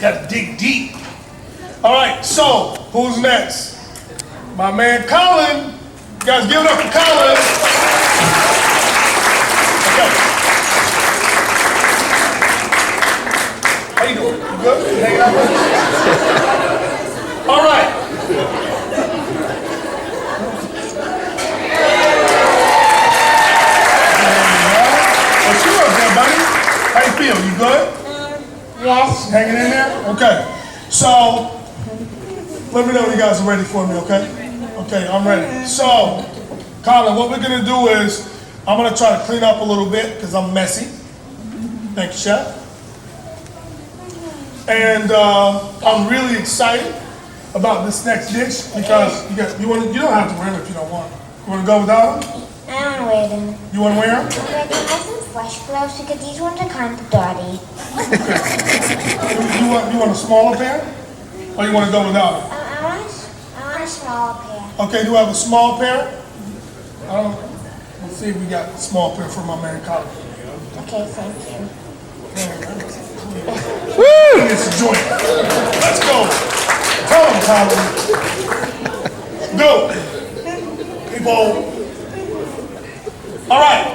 Gotta dig deep. All right, so who's next? My man Collin. You guys give it up for Collin. Okay. How you doing? You good? You hanging out with us? All right. What's you up there, buddy? How you feel? You good? Yes. Hanging in there? Okay. So, let me know when you guys are ready for me, okay? Okay, I'm ready. So, Collin, what we're gonna do is, I'm gonna try to clean up a little bit because I'm messy. Thank you, Chef. And I'm really excited about this next dish because you don't have to wear them if you don't want. You want to go without them? I want to wear them. You want to wear them? I'm going to have some fresh gloves because these ones are kind of dirty. You want a smaller pair? Or you want to go without them? I want a smaller pair. Okay, do you have a small pair? Let's see if we got a small pair for my man Collin. Okay, thank you. Woo! It's a joint. Let's go. Tell him, Collin. Go. People. All right.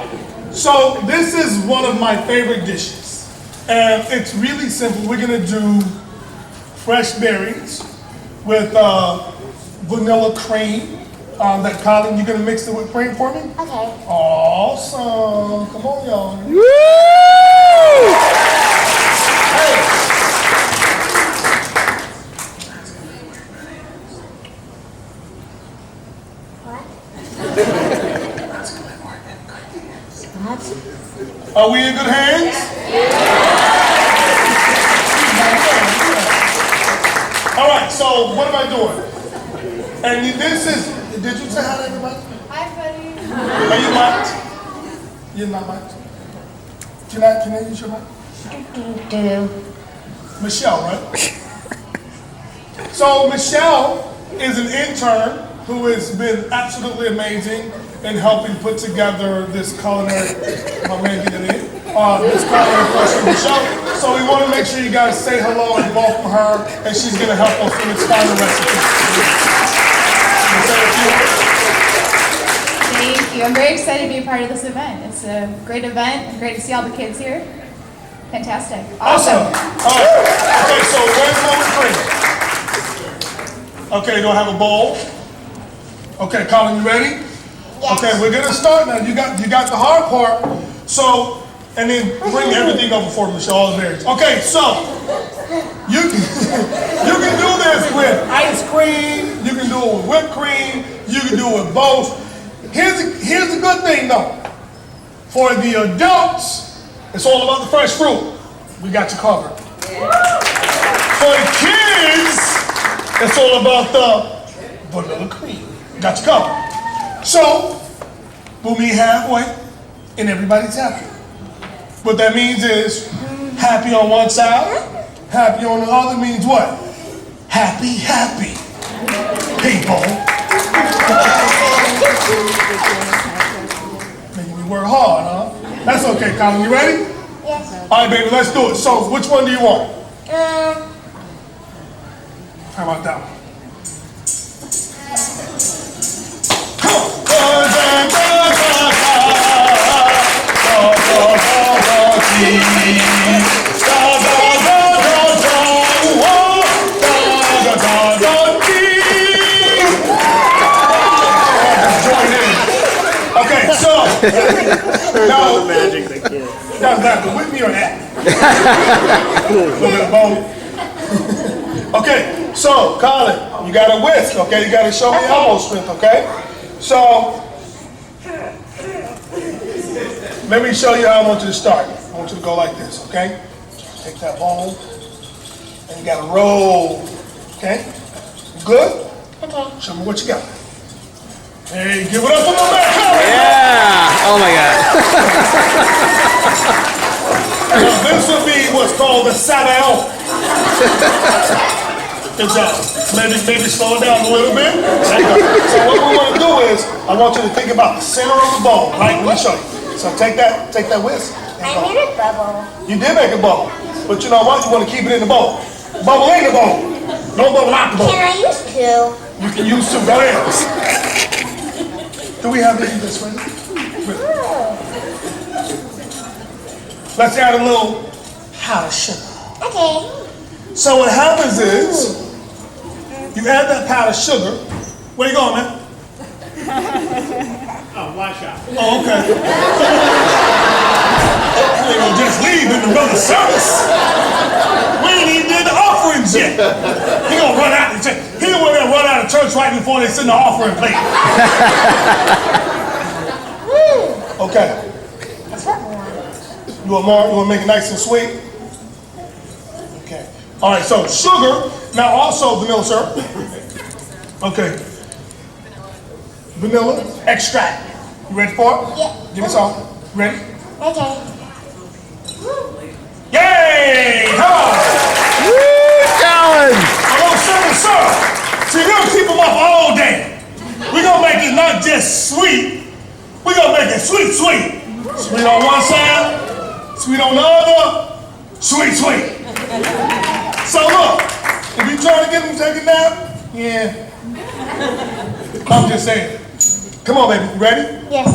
So this is one of my favorite dishes. And it's really simple. We're going to do fresh berries with vanilla cream. That Collin, you're going to mix it with cream for me? Okay. Awesome. Come on, y'all. Woo! Hey. What? Are we in good hands? All right, so what am I doing? And this is, did you say hi to everybody? Hi, buddy. Are you mic'd? You're not mic'd? Can I use your mic? Michelle, right? So Michelle is an intern who has been absolutely amazing in helping put together this culinary, this culinary question Michelle. So we want to make sure you guys say hello and welcome her, and she's going to help us with this final recipe. Thank you. I'm very excited to be a part of this event. It's a great event and great to see all the kids here. Fantastic. Awesome. All right. Okay, so where's my cream? Okay, do I have a bowl? Okay, Collin, you ready? Yes. Okay, we're gonna start now. You got the hard part. So, and then bring everything over for Michelle, all the berries. Okay, so you can do this with ice cream. You can do it with whipped cream. You can do it with both. Here's the good thing though. For the adults, it's all about the fresh fruit. We got you covered. For the kids, it's all about the vanilla cream. Got you covered. So, we'll meet halfway, and everybody's happy. What that means is, happy on one side, happy on the other means what? Happy, happy. People. Making me work hard, huh? That's okay, Collin. You ready? Yes. All right, baby, let's do it. So, which one do you want? How about that one? Come on. Okay, so now, Magic the kid. now is that the with me or that? A little bit of both. Okay, so Collin, you got to whisk, okay? You got to show me elbow strength, okay? So, let me show you how I want you to start. I want you to go like this, okay? Take that bowl, and you got to roll, okay? Good? Okay. Show me what you got. Hey, give it up for my man, Collin! Yeah! Oh my God. Now, this will be what's called the Sabayon. Good job. Maybe slow it down a little bit. So what we want to do is, I want you to think about the center of the bowl. Right? Let me show you. So take that whisk. I made a bubble. You did make a bubble. But you know what? You want to keep it in the bowl. Bubble in the bowl. Don't bubble out the bowl. Can I use two? You can use two. What else? Do we have any of this ready? Let's add a little powdered sugar. Okay. So what happens is, you add that powdered sugar. Where you going, man? Oh, wash out. Oh, okay. You ain't gonna just leave in the middle of service. We ain't even did the offerings yet. He gonna run out and he don't want to run out of church right before they send the offering plate. Okay. That's what we want. You want more? You want to make it nice and sweet? Okay. All right, so sugar, now also vanilla syrup. Okay. Vanilla extract. You ready for it? Yeah. Give me some. Ready? Okay. Yay! Come on! Woo, Collin! A little simple syrup. See, we're gonna keep them up all day. We're gonna make it not just sweet, we're gonna make it sweet, sweet. Sweet on one side, sweet on the other, sweet, sweet. So look, if you trying to get them taken down, yeah. I'm just saying. Come on, baby, you ready? Yes.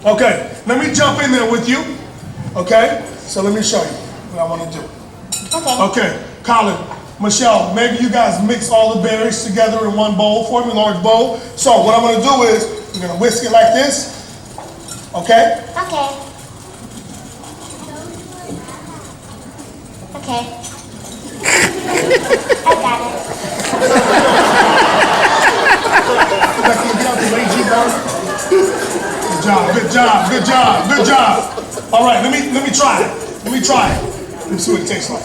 Okay, let me jump in there with you. Okay, so let me show you what I want to do. Okay. Okay, Collin, Michelle, maybe you guys mix all the berries together in one bowl for me, large bowl. So what I'm gonna do is, we're gonna whisk it like this. Okay? Okay. Okay. I got it. That's gonna get out the way, G Garvin. Good job, good job, good job, good job. All right, let me try it. Let me try it. Let me see what it tastes like.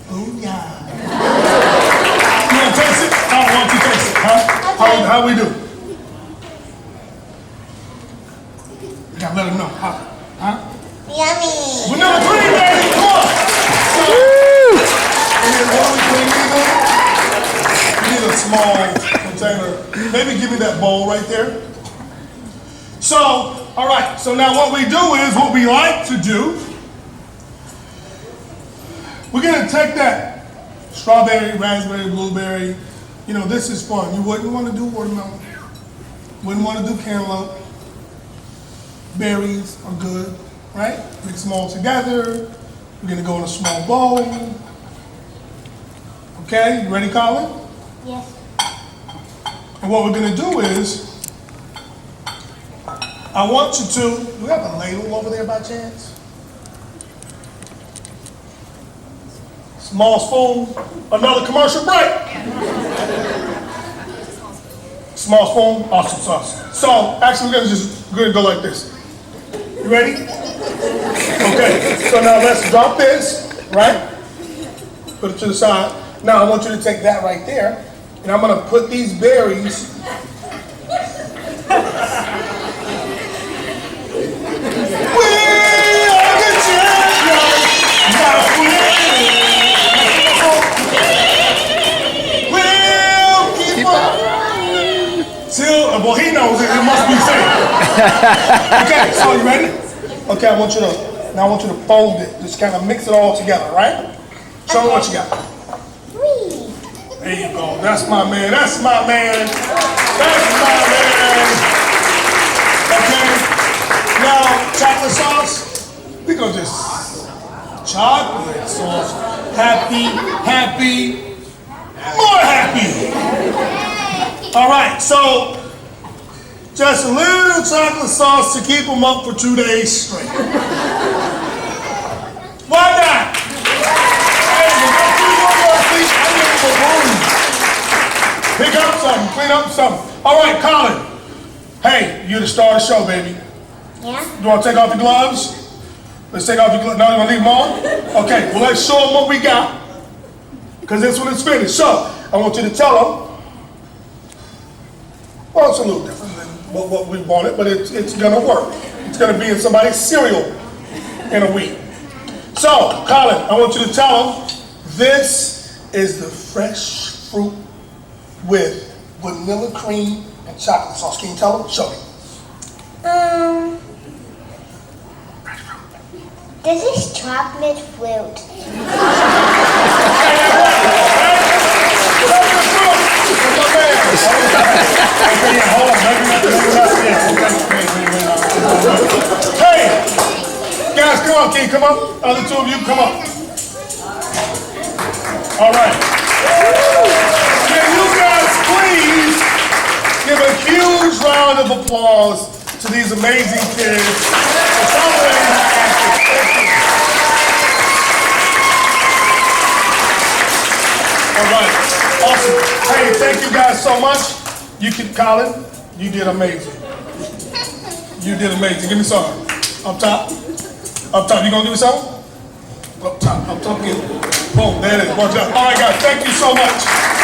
Oh yeah. You wanna taste it? I don't want you to taste it, huh? How we do? You gotta let them know. Huh? Yummy. Vanilla cream, baby, come on. And then what we need a small container. Maybe give me that bowl right there. So, all right. So now what we do is what we like to do. We're gonna take that strawberry, raspberry, blueberry. You know, this is fun. You wouldn't want to do watermelon. Wouldn't want to do cantaloupe. Berries are good, right? Mix them all together. We're gonna go in a small bowl. Okay, you ready, Collin? Yes. And what we're gonna do is, I want you to, do we have a ladle over there by chance? Small spoon, another commercial break. Small spoon, awesome sauce. So, actually we're gonna go like this. You ready? Okay, so now let's drop this, right? Put it to the side. Now I want you to take that right there, and I'm gonna put these berries. We are the champions, now we'll keep on. Till, well, he knows it must be safe. Okay, so you ready? Okay, I want you to fold it. Just kind of mix it all together, right? Show me what you got. There you go. That's my man. That's my man. That's my man. Okay. Now, chocolate sauce. We gonna just chocolate sauce. Happy, happy, more happy. All right. So, just a little chocolate sauce to keep them up for 2 days straight. Why not? Pick up something, clean up something. All right, Collin. Hey, you're the star of the show, baby. Yeah? You want to take off your gloves? Let's take off your gloves. No, you want to leave them on? Okay, well, let's show them what we got. Because this one is finished. So, I want you to tell them. Well, it's a little different than what we wanted, but it's going to work. It's going to be in somebody's cereal in a week. So, Collin, I want you to tell them this is the fresh fruit with vanilla cream and chocolate sauce. Can you tell them? Show me. This is chocolate fruit. Hey, guys, come on, King, come on. Other two of you, come on. All right. Can you guys please give a huge round of applause to these amazing kids for celebrating my acting. Thank you. All right, awesome. Hey, thank you guys so much. You can, Collin, you did amazing. You did amazing. Give me some. Up top. Up top. You gonna give me some? Up top. Up top. Boom. There it is. Watch out. All right, guys. Thank you so much.